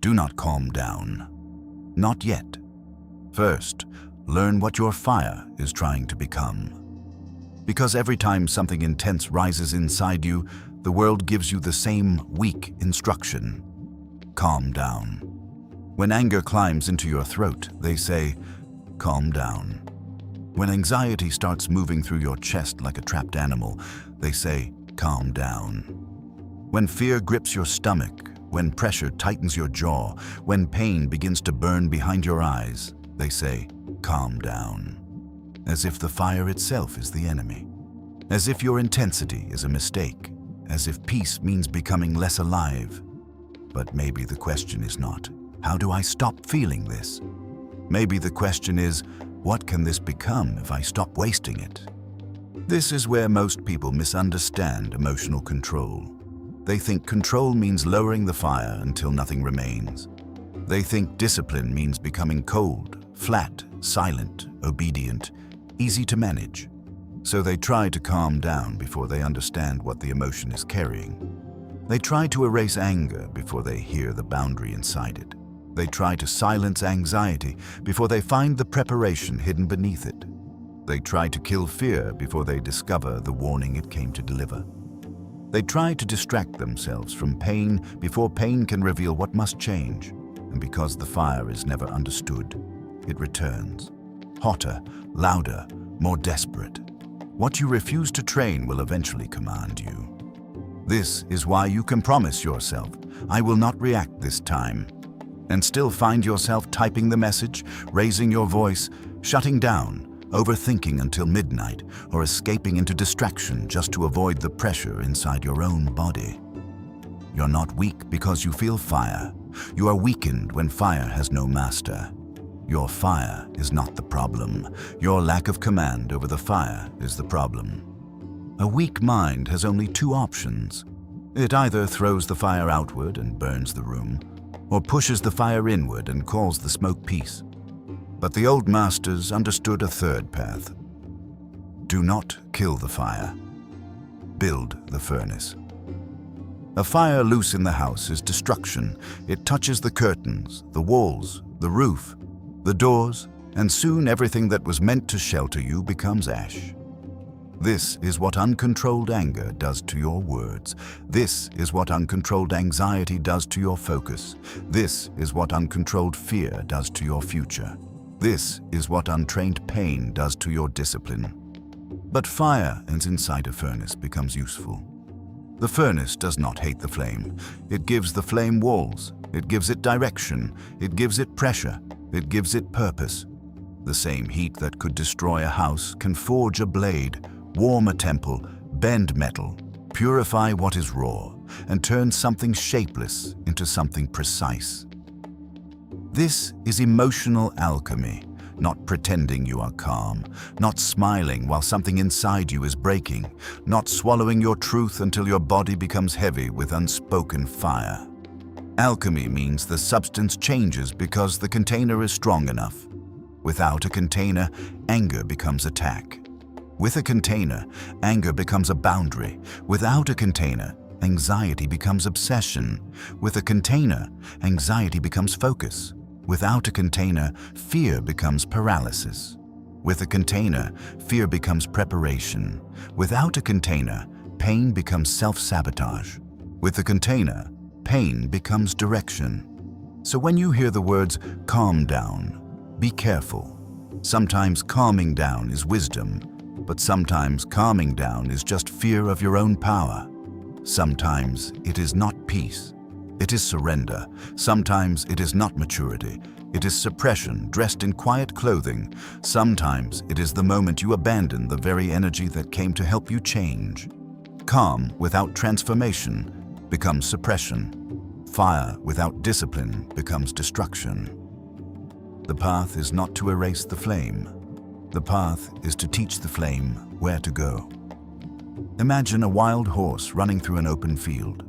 Do not calm down. Not yet. First, learn what your fire is trying to become. Because every time something intense rises inside you, the world gives you the same weak instruction. Calm down. When anger climbs into your throat, they say, calm down. When anxiety starts moving through your chest like a trapped animal, they say, calm down. When fear grips your stomach, when pressure tightens your jaw, when pain begins to burn behind your eyes, they say, calm down. As if the fire itself is the enemy. As if your intensity is a mistake. As if peace means becoming less alive. But maybe the question is not, how do I stop feeling this? Maybe the question is, what can this become if I stop wasting it? This is where most people misunderstand emotional control. They think control means lowering the fire until nothing remains. They think discipline means becoming cold, flat, silent, obedient, easy to manage. So they try to calm down before they understand what the emotion is carrying. They try to erase anger before they hear the boundary inside it. They try to silence anxiety before they find the preparation hidden beneath it. They try to kill fear before they discover the warning it came to deliver. They try to distract themselves from pain before pain can reveal what must change. And because the fire is never understood, it returns. Hotter, louder, more desperate. What you refuse to train will eventually command you. This is why you can promise yourself, I will not react this time, and still find yourself typing the message, raising your voice, shutting down, overthinking until midnight, or escaping into distraction just to avoid the pressure inside your own body. You're not weak because you feel fire. You are weakened when fire has no master. Your fire is not the problem. Your lack of command over the fire is the problem. A weak mind has only two options. It either throws the fire outward and burns the room, or pushes the fire inward and calls the smoke peace. But the old masters understood a third path. Do not kill the fire. Build the furnace. A fire loose in the house is destruction. It touches the curtains, the walls, the roof, the doors, and soon everything that was meant to shelter you becomes ash. This is what uncontrolled anger does to your words. This is what uncontrolled anxiety does to your focus. This is what uncontrolled fear does to your future. This is what untrained pain does to your discipline. But fire inside a furnace becomes useful. The furnace does not hate the flame. It gives the flame walls. It gives it direction. It gives it pressure. It gives it purpose. The same heat that could destroy a house can forge a blade, warm a temple, bend metal, purify what is raw, and turn something shapeless into something precise. This is emotional alchemy, not pretending you are calm, not smiling while something inside you is breaking, not swallowing your truth until your body becomes heavy with unspoken fire. Alchemy means the substance changes because the container is strong enough. Without a container, anger becomes attack. With a container, anger becomes a boundary. Without a container, anxiety becomes obsession. With a container, anxiety becomes focus. Without a container, fear becomes paralysis. With a container, fear becomes preparation. Without a container, pain becomes self-sabotage. With a container, pain becomes direction. So when you hear the words, calm down, be careful. Sometimes calming down is wisdom, but sometimes calming down is just fear of your own power. Sometimes it is not peace. It is surrender. Sometimes it is not maturity. It is suppression dressed in quiet clothing. Sometimes it is the moment you abandon the very energy that came to help you change. Calm without transformation becomes suppression. Fire without discipline becomes destruction. The path is not to erase the flame. The path is to teach the flame where to go. Imagine a wild horse running through an open field.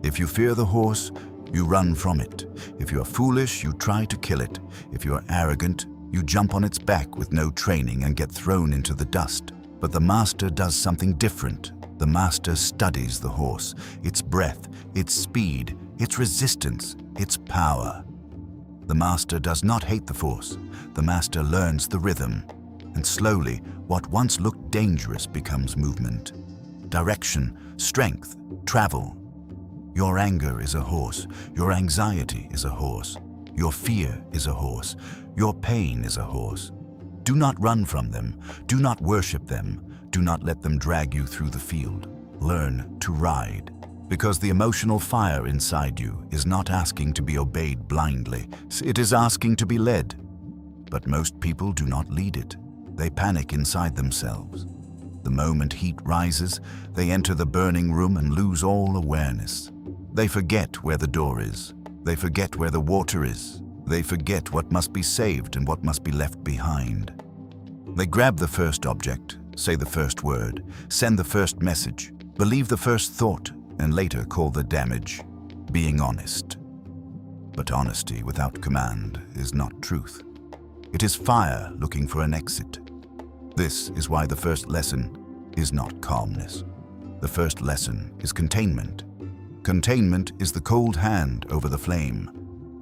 If you fear the horse, you run from it. If you are foolish, you try to kill it. If you are arrogant, you jump on its back with no training and get thrown into the dust. But the master does something different. The master studies the horse, its breath, its speed, its resistance. It's power. The master does not hate the force. The master learns the rhythm. And slowly, what once looked dangerous becomes movement. Direction, strength, travel. Your anger is a horse. Your anxiety is a horse. Your fear is a horse. Your pain is a horse. Do not run from them. Do not worship them. Do not let them drag you through the field. Learn to ride. Because the emotional fire inside you is not asking to be obeyed blindly. It is asking to be led. But most people do not lead it. They panic inside themselves. The moment heat rises, they enter the burning room and lose all awareness. They forget where the door is. They forget where the water is. They forget what must be saved and what must be left behind. They grab the first object, say the first word, send the first message, believe the first thought, and later call the damage being honest. But honesty without command is not truth. It is fire looking for an exit. This is why the first lesson is not calmness. The first lesson is containment. Containment is the cold hand over the flame.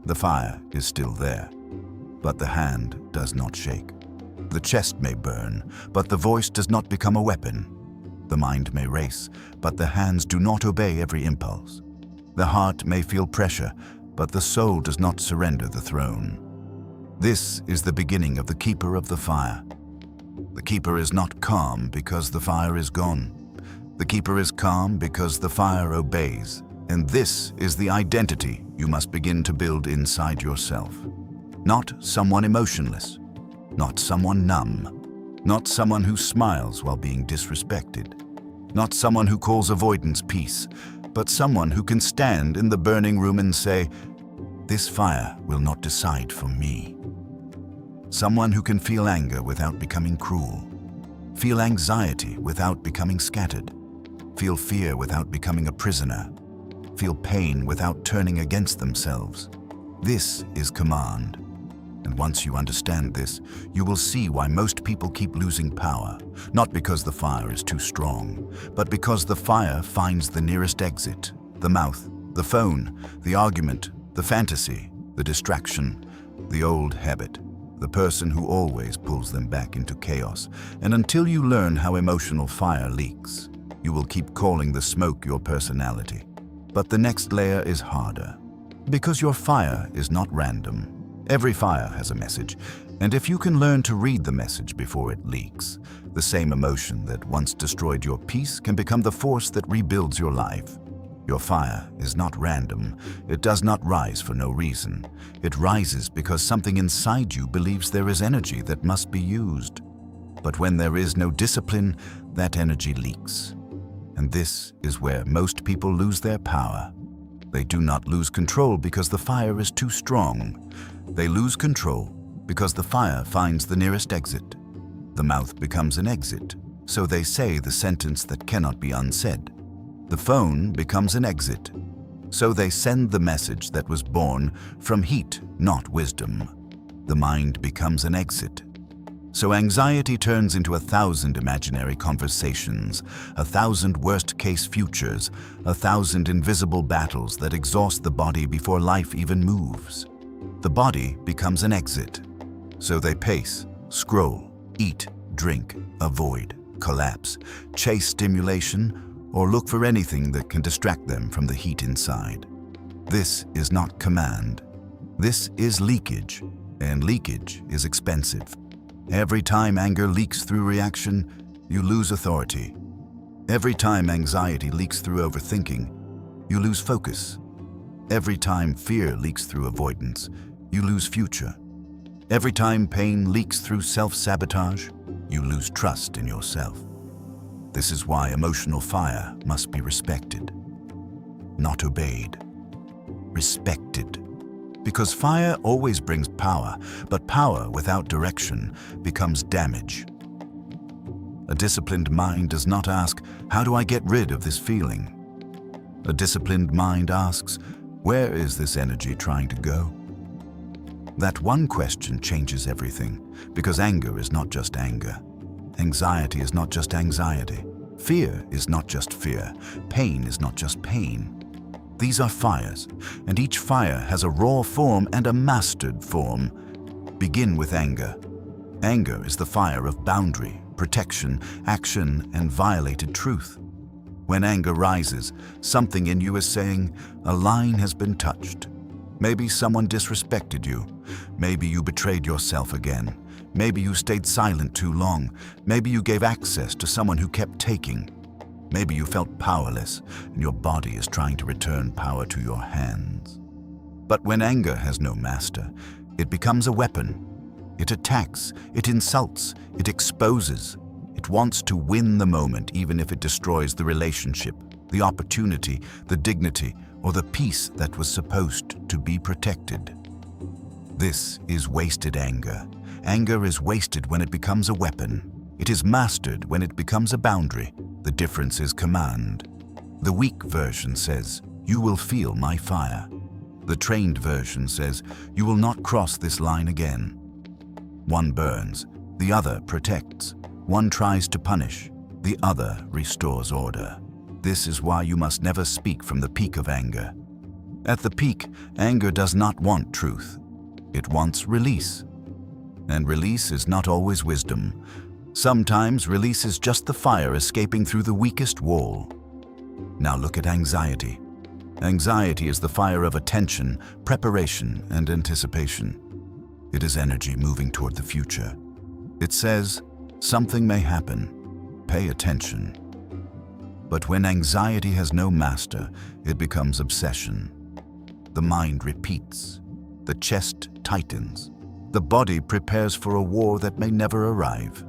The fire is still there, but the hand does not shake. The chest may burn, but the voice does not become a weapon. The mind may race, but the hands do not obey every impulse. The heart may feel pressure, but the soul does not surrender the throne. This is the beginning of the keeper of the fire. The keeper is not calm because the fire is gone. The keeper is calm because the fire obeys. And this is the identity you must begin to build inside yourself. Not someone emotionless, not someone numb, not someone who smiles while being disrespected, not someone who calls avoidance peace, but someone who can stand in the burning room and say, "This fire will not decide for me." Someone who can feel anger without becoming cruel, feel anxiety without becoming scattered, feel fear without becoming a prisoner, feel pain without turning against themselves. This is command. And once you understand this, you will see why most people keep losing power, not because the fire is too strong, but because the fire finds the nearest exit, the mouth, the phone, the argument, the fantasy, the distraction, the old habit, the person who always pulls them back into chaos. And until you learn how emotional fire leaks, you will keep calling the smoke your personality. But the next layer is harder, because your fire is not random. Every fire has a message, and if you can learn to read the message before it leaks, the same emotion that once destroyed your peace can become the force that rebuilds your life. Your fire is not random. It does not rise for no reason. It rises because something inside you believes there is energy that must be used. But when there is no discipline, that energy leaks. And this is where most people lose their power. They do not lose control because the fire is too strong. They lose control because the fire finds the nearest exit. The mouth becomes an exit, so they say the sentence that cannot be unsaid. The phone becomes an exit, so they send the message that was born from heat, not wisdom. The mind becomes an exit. So anxiety turns into 1,000 imaginary conversations, 1,000 worst-case futures, 1,000 invisible battles that exhaust the body before life even moves. The body becomes an exit. So they pace, scroll, eat, drink, avoid, collapse, chase stimulation, or look for anything that can distract them from the heat inside. This is not command. This is leakage, and leakage is expensive. Every time anger leaks through reaction, you lose authority. Every time anxiety leaks through overthinking, you lose focus. Every time fear leaks through avoidance, you lose future. Every time pain leaks through self-sabotage, you lose trust in yourself. This is why emotional fire must be respected, not obeyed. Respected. Because fire always brings power, but power without direction becomes damage. A disciplined mind does not ask, "How do I get rid of this feeling?" A disciplined mind asks, "Where is this energy trying to go?" That one question changes everything, because anger is not just anger. Anxiety is not just anxiety. Fear is not just fear. Pain is not just pain. These are fires, and each fire has a raw form and a mastered form. Begin with anger. Anger is the fire of boundary, protection, action, and violated truth. When anger rises, something in you is saying, a line has been touched. Maybe someone disrespected you. Maybe you betrayed yourself again. Maybe you stayed silent too long. Maybe you gave access to someone who kept taking. Maybe you felt powerless, and your body is trying to return power to your hands. But when anger has no master, it becomes a weapon. It attacks, it insults, it exposes. It wants to win the moment, even if it destroys the relationship, the opportunity, the dignity, or the peace that was supposed to be protected. This is wasted anger. Anger is wasted when it becomes a weapon. It is mastered when it becomes a boundary. The difference is command. The weak version says, "You will feel my fire." The trained version says, "You will not cross this line again." One burns, the other protects. One tries to punish, the other restores order. This is why you must never speak from the peak of anger. At the peak, anger does not want truth. It wants release. And release is not always wisdom. Sometimes release is just the fire escaping through the weakest wall. Now look at anxiety. Anxiety is the fire of attention, preparation, and anticipation. It is energy moving toward the future. It says, something may happen. Pay attention. But when anxiety has no master, it becomes obsession. The mind repeats. The chest tightens. The body prepares for a war that may never arrive.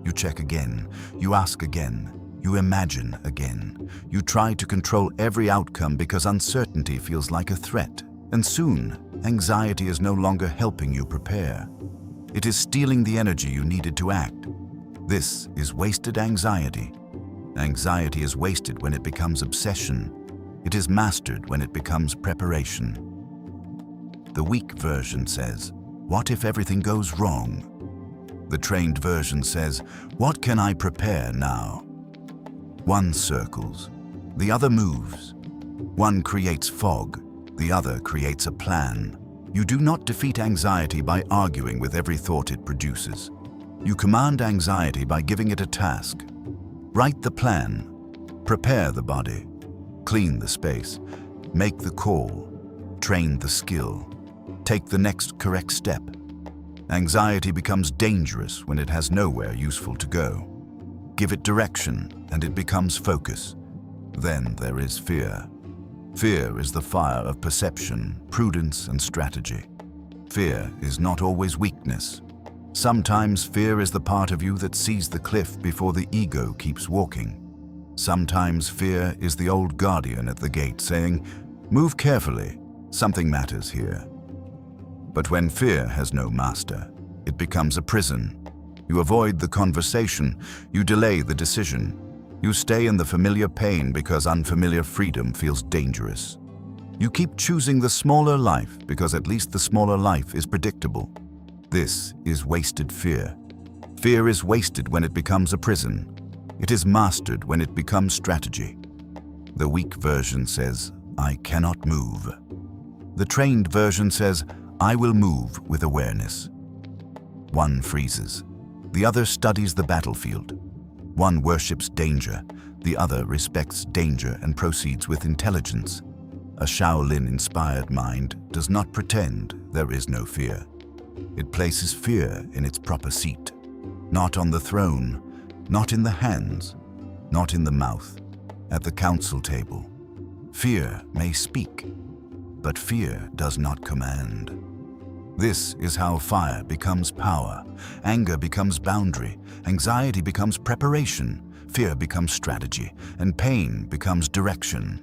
You check again. You ask again. You imagine again. You try to control every outcome because uncertainty feels like a threat. And soon, anxiety is no longer helping you prepare. It is stealing the energy you needed to act. This is wasted anxiety. Anxiety is wasted when it becomes obsession. It is mastered when it becomes preparation. The weak version says, "What if everything goes wrong?" The trained version says, "What can I prepare now?" One circles, the other moves. One creates fog, the other creates a plan. You do not defeat anxiety by arguing with every thought it produces. You command anxiety by giving it a task. Write the plan, prepare the body, clean the space, make the call, train the skill, take the next correct step. Anxiety becomes dangerous when it has nowhere useful to go. Give it direction and it becomes focus. Then there is fear. Fear is the fire of perception, prudence, and strategy. Fear is not always weakness. Sometimes fear is the part of you that sees the cliff before the ego keeps walking. Sometimes fear is the old guardian at the gate saying, "Move carefully, something matters here." But when fear has no master, it becomes a prison. You avoid the conversation, you delay the decision. You stay in the familiar pain because unfamiliar freedom feels dangerous. You keep choosing the smaller life because at least the smaller life is predictable. This is wasted fear. Fear is wasted when it becomes a prison. It is mastered when it becomes strategy. The weak version says, "I cannot move." The trained version says, "I will move with awareness." One freezes. The other studies the battlefield. One worships danger. The other respects danger and proceeds with intelligence. A Shaolin-inspired mind does not pretend there is no fear. It places fear in its proper seat. Not on the throne, not in the hands, not in the mouth, at the council table. Fear may speak, but fear does not command. This is how fire becomes power, anger becomes boundary, anxiety becomes preparation, fear becomes strategy, and pain becomes direction.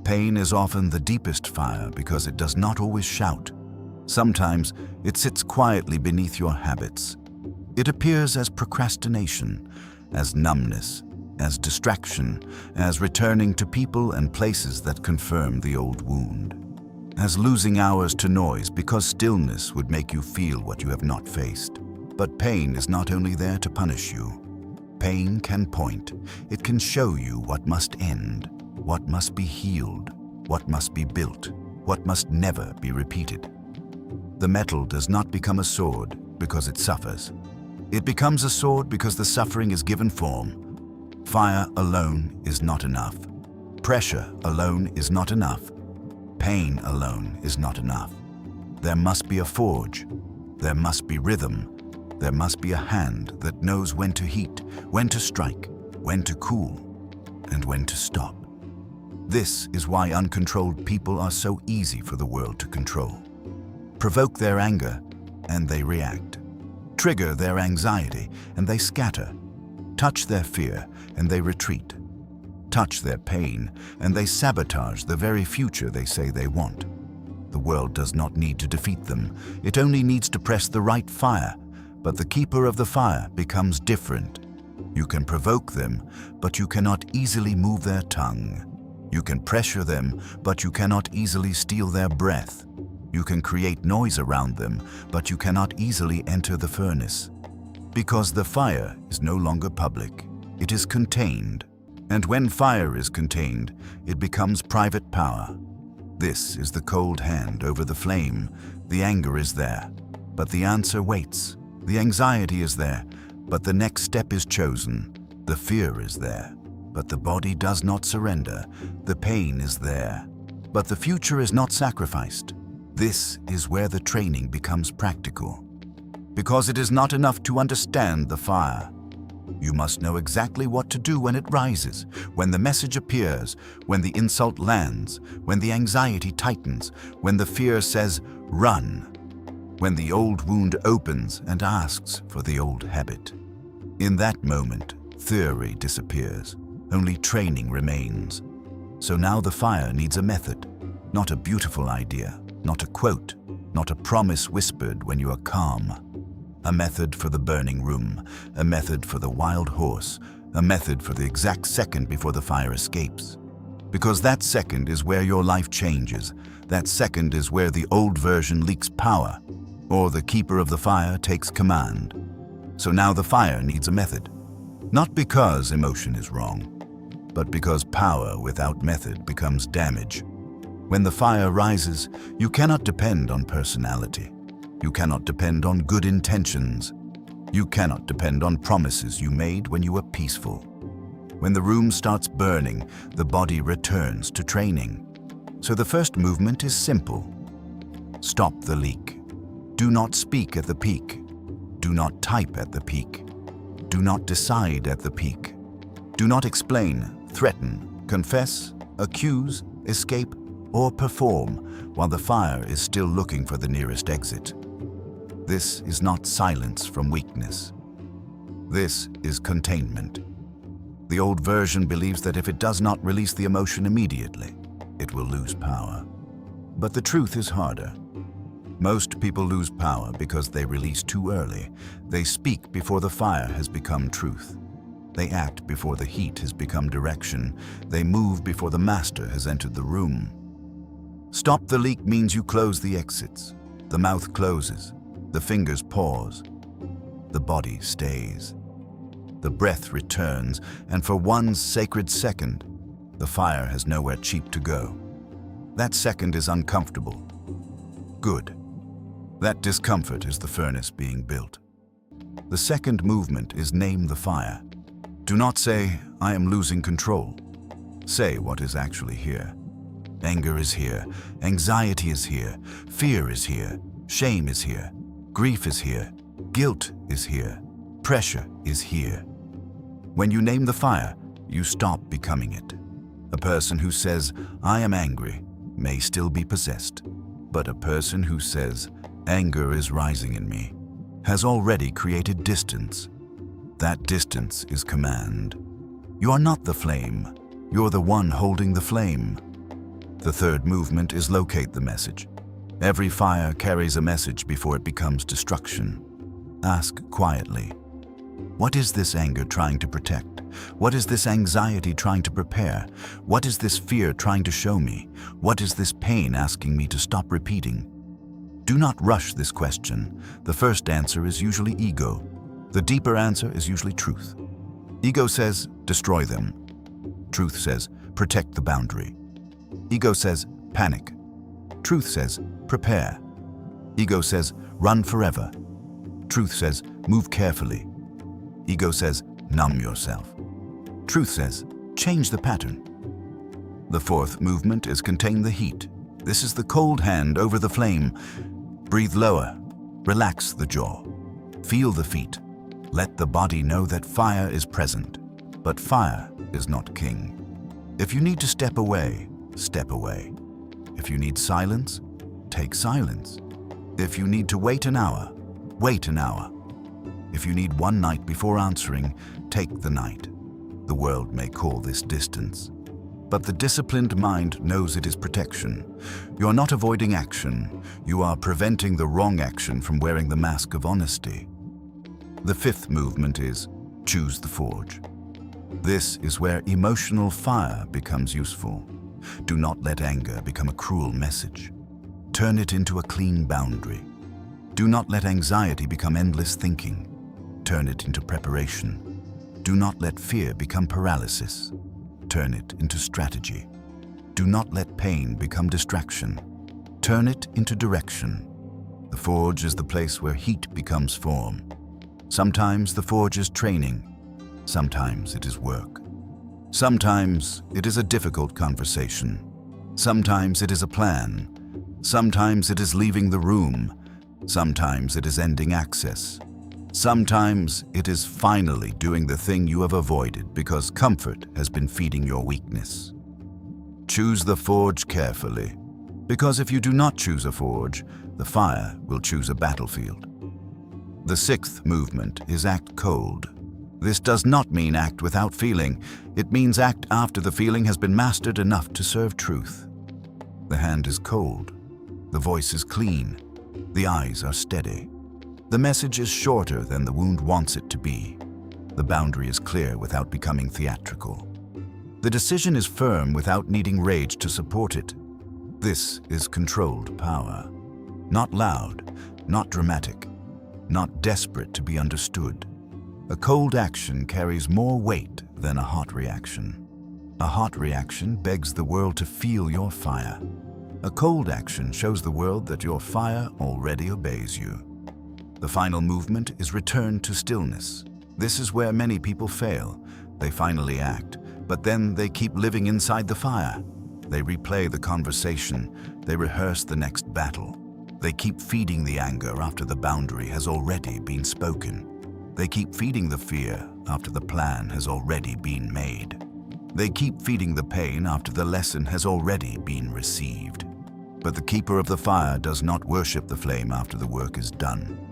Pain is often the deepest fire because it does not always shout. Sometimes it sits quietly beneath your habits. It appears as procrastination, as numbness, as distraction, as returning to people and places that confirm the old wound. As losing hours to noise because stillness would make you feel what you have not faced. But pain is not only there to punish you. Pain can point. It can show you what must end, what must be healed. what must be built, what must never be repeated. The metal does not become a sword because it suffers. It becomes a sword because the suffering is given form. Fire alone is not enough. Pressure alone is not enough. Pain alone is not enough. There must be a forge. There must be rhythm. There must be a hand that knows when to heat, when to strike, when to cool, and when to stop. This is why uncontrolled people are so easy for the world to control. Provoke their anger, and they react. Trigger their anxiety, and they scatter. Touch their fear, and they retreat. Touch their pain, and they sabotage the very future they say they want. The world does not need to defeat them. It only needs to press the right fire, but the keeper of the fire becomes different. You can provoke them, but you cannot easily move their tongue. You can pressure them, but you cannot easily steal their breath. You can create noise around them, but you cannot easily enter the furnace. Because the fire is no longer public, it is contained. And when fire is contained, it becomes private power. This is the cold hand over the flame. The anger is there, but the answer waits. The anxiety is there, but the next step is chosen. The fear is there, but the body does not surrender. The pain is there, but the future is not sacrificed. This is where the training becomes practical. Because it is not enough to understand the fire. You must know exactly what to do when it rises, when the message appears, when the insult lands, when the anxiety tightens, when the fear says, run, when the old wound opens and asks for the old habit. In that moment, theory disappears. Only training remains. So now the fire needs a method, not a beautiful idea, not a quote, not a promise whispered when you are calm. A method for the burning room, a method for the wild horse, a method for the exact second before the fire escapes. Because that second is where your life changes. That second is where the old version leaks power, or the keeper of the fire takes command. So now the fire needs a method. Not because emotion is wrong, but because power without method becomes damage. When the fire rises, you cannot depend on personality. You cannot depend on good intentions. You cannot depend on promises you made when you were peaceful. When the room starts burning, the body returns to training. So the first movement is simple. Stop the leak. Do not speak at the peak. Do not type at the peak. Do not decide at the peak. Do not explain, threaten, confess, accuse, escape, or perform while the fire is still looking for the nearest exit. This is not silence from weakness. This is containment. The old version believes that if it does not release the emotion immediately, it will lose power. But the truth is harder. Most people lose power because they release too early. They speak before the fire has become truth. They act before the heat has become direction. They move before the master has entered the room. Stop the leak means you close the exits. The mouth closes. The fingers pause. The body stays. The breath returns, and for one sacred second, the fire has nowhere cheap to go. That second is uncomfortable. Good. That discomfort is the furnace being built. The second movement is name the fire. Do not say, I am losing control. Say what is actually here. Anger is here. Anxiety is here. Fear is here. Shame is here. Grief is here. Guilt is here. Pressure is here. When you name the fire, you stop becoming it. A person who says, I am angry, may still be possessed. But a person who says, anger is rising in me, has already created distance. That distance is command. You are not the flame. You're the one holding the flame. The third movement is locate the message. Every fire carries a message before it becomes destruction. Ask quietly, what is this anger trying to protect? What is this anxiety trying to prepare? What is this fear trying to show me? What is this pain asking me to stop repeating? Do not rush this question. The first answer is usually ego. The deeper answer is usually truth. Ego says, destroy them. Truth says, protect the boundary. Ego says, panic. Truth says, prepare. Ego says, run forever. Truth says, move carefully. Ego says, numb yourself. Truth says, change the pattern. The fourth movement is contain the heat. This is the cold hand over the flame. Breathe lower. Relax the jaw. Feel the feet. Let the body know that fire is present, but fire is not king. If you need to step away, step away. If you need silence, take silence. If you need to wait an hour, wait an hour. If you need one night before answering, take the night. The world may call this distance, but the disciplined mind knows it is protection. You are not avoiding action. You are preventing the wrong action from wearing the mask of honesty. The fifth movement is choose the forge. This is where emotional fire becomes useful. Do not let anger become a cruel message. Turn it into a clean boundary. Do not let anxiety become endless thinking. Turn it into preparation. Do not let fear become paralysis. Turn it into strategy. Do not let pain become distraction. Turn it into direction. The forge is the place where heat becomes form. Sometimes the forge is training. Sometimes it is work. Sometimes it is a difficult conversation. Sometimes it is a plan. Sometimes it is leaving the room. Sometimes it is ending access. Sometimes it is finally doing the thing you have avoided because comfort has been feeding your weakness. Choose the forge carefully, because if you do not choose a forge, the fire will choose a battlefield. The sixth movement is act cold. This does not mean act without feeling. It means act after the feeling has been mastered enough to serve truth. The hand is cold. The voice is clean. The eyes are steady. The message is shorter than the wound wants it to be. The boundary is clear without becoming theatrical. The decision is firm without needing rage to support it. This is controlled power. Not loud, not dramatic, not desperate to be understood. A cold action carries more weight than a hot reaction. A hot reaction begs the world to feel your fire. A cold action shows the world that your fire already obeys you. The final movement is return to stillness. This is where many people fail. They finally act, but then they keep living inside the fire. They replay the conversation. They rehearse the next battle. They keep feeding the anger after the boundary has already been spoken. They keep feeding the fear after the plan has already been made. They keep feeding the pain after the lesson has already been received. But the keeper of the fire does not worship the flame after the work is done.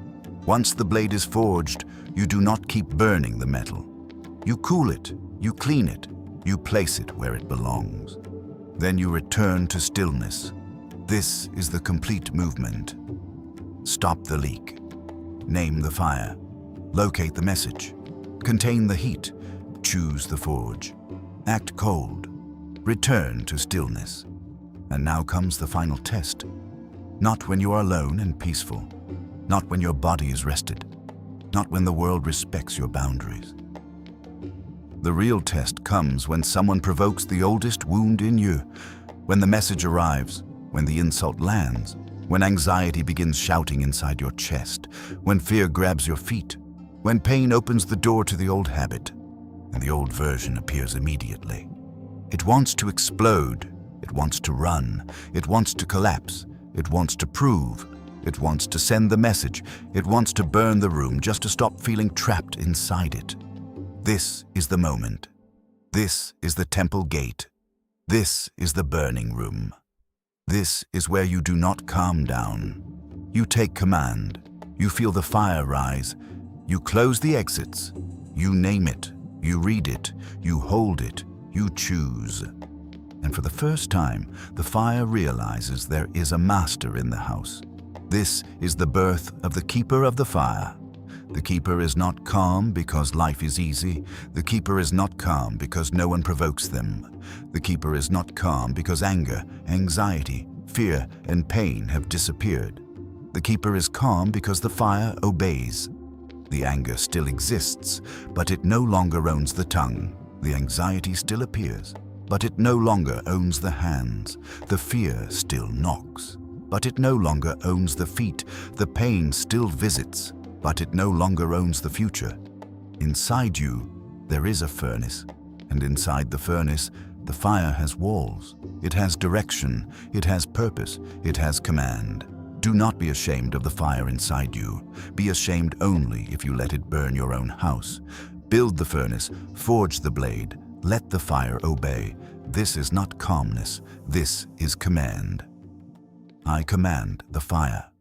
Once the blade is forged, you do not keep burning the metal. You cool it, you clean it, you place it where it belongs. Then you return to stillness. This is the complete movement. Stop the leak. Name the fire. Locate the message. Contain the heat. Choose the forge. Act cold. Return to stillness. And now comes the final test. Not when you are alone and peaceful. Not when your body is rested. Not when the world respects your boundaries. The real test comes when someone provokes the oldest wound in you, when the message arrives, when the insult lands, when anxiety begins shouting inside your chest, when fear grabs your feet, when pain opens the door to the old habit, and the old version appears immediately. It wants to explode. It wants to run. It wants to collapse. It wants to prove. It wants to send the message. It wants to burn the room just to stop feeling trapped inside it. This is the moment. This is the temple gate. This is the burning room. This is where you do not calm down. You take command. You feel the fire rise. You close the exits. You name it. You read it. You hold it. You choose. And for the first time, the fire realizes there is a master in the house. This is the birth of the keeper of the fire. The keeper is not calm because life is easy. The keeper is not calm because no one provokes them. The keeper is not calm because anger, anxiety, fear, and pain have disappeared. The keeper is calm because the fire obeys. The anger still exists, but it no longer owns the tongue. The anxiety still appears, but it no longer owns the hands. The fear still knocks, but it no longer owns the feet. The pain still visits, but it no longer owns the future. Inside you, there is a furnace, and inside the furnace, the fire has walls. It has direction, it has purpose, it has command. Do not be ashamed of the fire inside you. Be ashamed only if you let it burn your own house. Build the furnace, forge the blade, let the fire obey. This is not calmness, this is command. I command the fire.